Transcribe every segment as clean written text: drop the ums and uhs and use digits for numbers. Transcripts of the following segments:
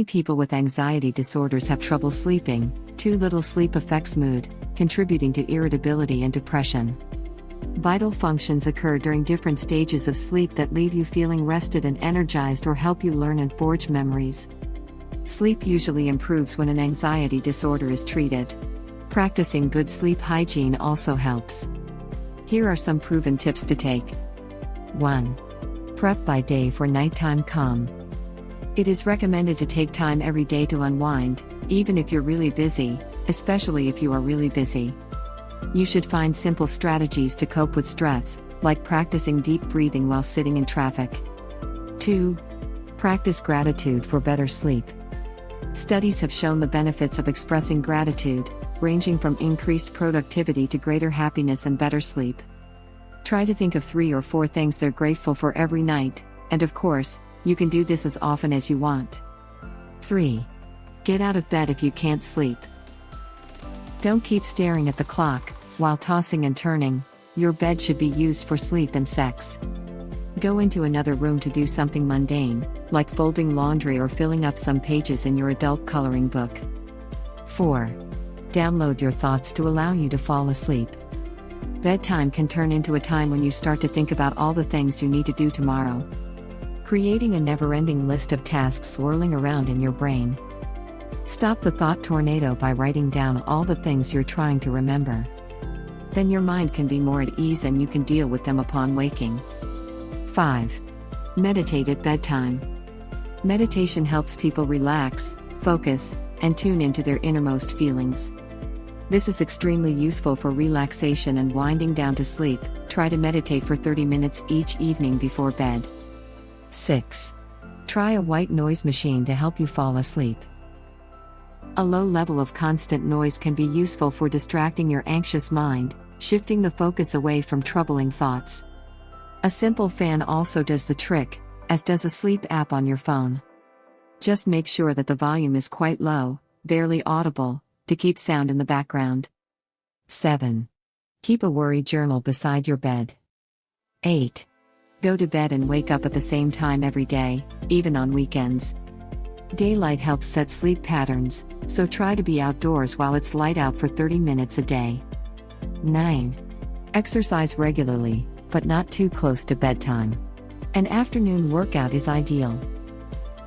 Many people with anxiety disorders have trouble sleeping. Too little sleep affects mood, contributing to irritability and depression. Vital functions occur during different stages of sleep that leave you feeling rested and energized or help you learn and forge memories. Sleep usually improves when an anxiety disorder is treated. Practicing good sleep hygiene also helps. Here are some proven tips to take. 1. Prep by day for nighttime calm. It is recommended to take time every day to unwind, even if you're really busy, especially if you are really busy. You should find simple strategies to cope with stress, like practicing deep breathing while sitting in traffic. 2. Practice gratitude for better sleep. Studies have shown the benefits of expressing gratitude, ranging from increased productivity to greater happiness and better sleep. Try to think of 3 or 4 things they're grateful for every night, and of course, you can do this as often as you want. 3. Get out of bed if you can't sleep. Don't keep staring at the clock while tossing and turning. Your bed should be used for sleep and sex. Go into another room to do something mundane, like folding laundry or filling up some pages in your adult coloring book. 4. Download your thoughts to allow you to fall asleep. Bedtime can turn into a time when you start to think about all the things you need to do tomorrow, creating a never-ending list of tasks swirling around in your brain. Stop the thought tornado by writing down all the things you're trying to remember. Then your mind can be more at ease and you can deal with them upon waking. 5. Meditate at bedtime. Meditation helps people relax, focus, and tune into their innermost feelings. This is extremely useful for relaxation and winding down to sleep. Try to meditate for 30 minutes each evening before bed. 6. Try a white noise machine to help you fall asleep. A low level of constant noise can be useful for distracting your anxious mind, shifting the focus away from troubling thoughts. A simple fan also does the trick, as does a sleep app on your phone. Just make sure that the volume is quite low, barely audible, to keep sound in the background. 7. Keep a worry journal beside your bed. 8. Go to bed and wake up at the same time every day, even on weekends. Daylight helps set sleep patterns, so try to be outdoors while it's light out for 30 minutes a day. 9. Exercise regularly, but not too close to bedtime. An afternoon workout is ideal.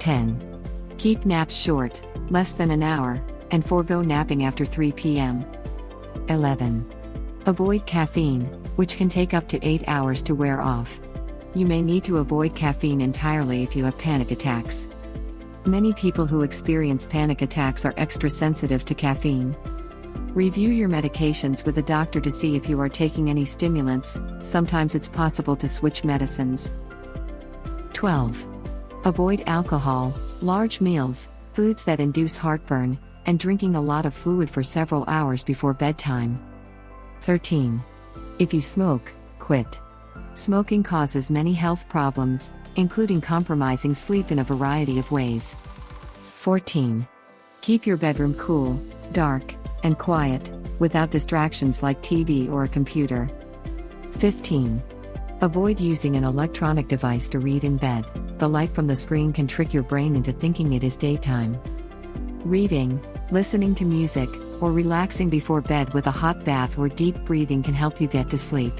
10. Keep naps short, less than an hour, and forego napping after 3 p.m. 11. Avoid caffeine, which can take up to 8 hours to wear off. You may need to avoid caffeine entirely if you have panic attacks. Many people who experience panic attacks are extra sensitive to caffeine. Review your medications with a doctor to see if you are taking any stimulants. Sometimes it's possible to switch medicines. 12. Avoid alcohol, large meals, foods that induce heartburn, and drinking a lot of fluid for several hours before bedtime. 13. If you smoke, quit. Smoking causes many health problems, including compromising sleep in a variety of ways. 14. Keep your bedroom cool, dark, and quiet, without distractions like TV or a computer. 15. Avoid using an electronic device to read in bed. The light from the screen can trick your brain into thinking it is daytime. Reading, listening to music, or relaxing before bed with a hot bath or deep breathing can help you get to sleep.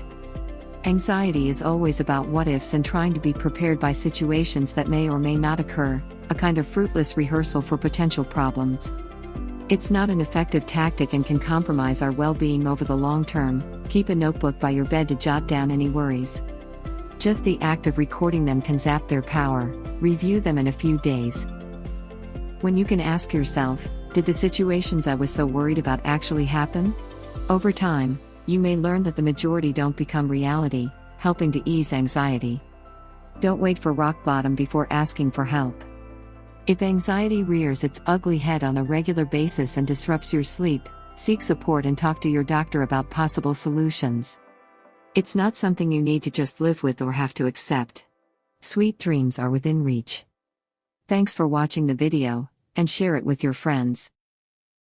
Anxiety is always about what-ifs and trying to be prepared by situations that may or may not occur, a kind of fruitless rehearsal for potential problems. It's not an effective tactic and can compromise our well-being over the long term. Keep a notebook by your bed to jot down any worries. Just the act of recording them can zap their power. Review them in a few days. When you can ask yourself, did the situations I was so worried about actually happen? Over time, you may learn that the majority don't become reality, helping to ease anxiety. Don't wait for rock bottom before asking for help. If anxiety rears its ugly head on a regular basis and disrupts your sleep, seek support and talk to your doctor about possible solutions. It's not something you need to just live with or have to accept. Sweet dreams are within reach. Thanks for watching the video, and share it with your friends.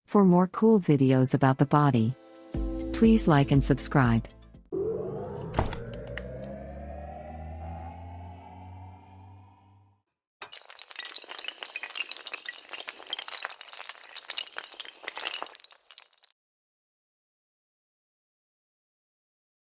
For more cool videos about the body, please like and subscribe.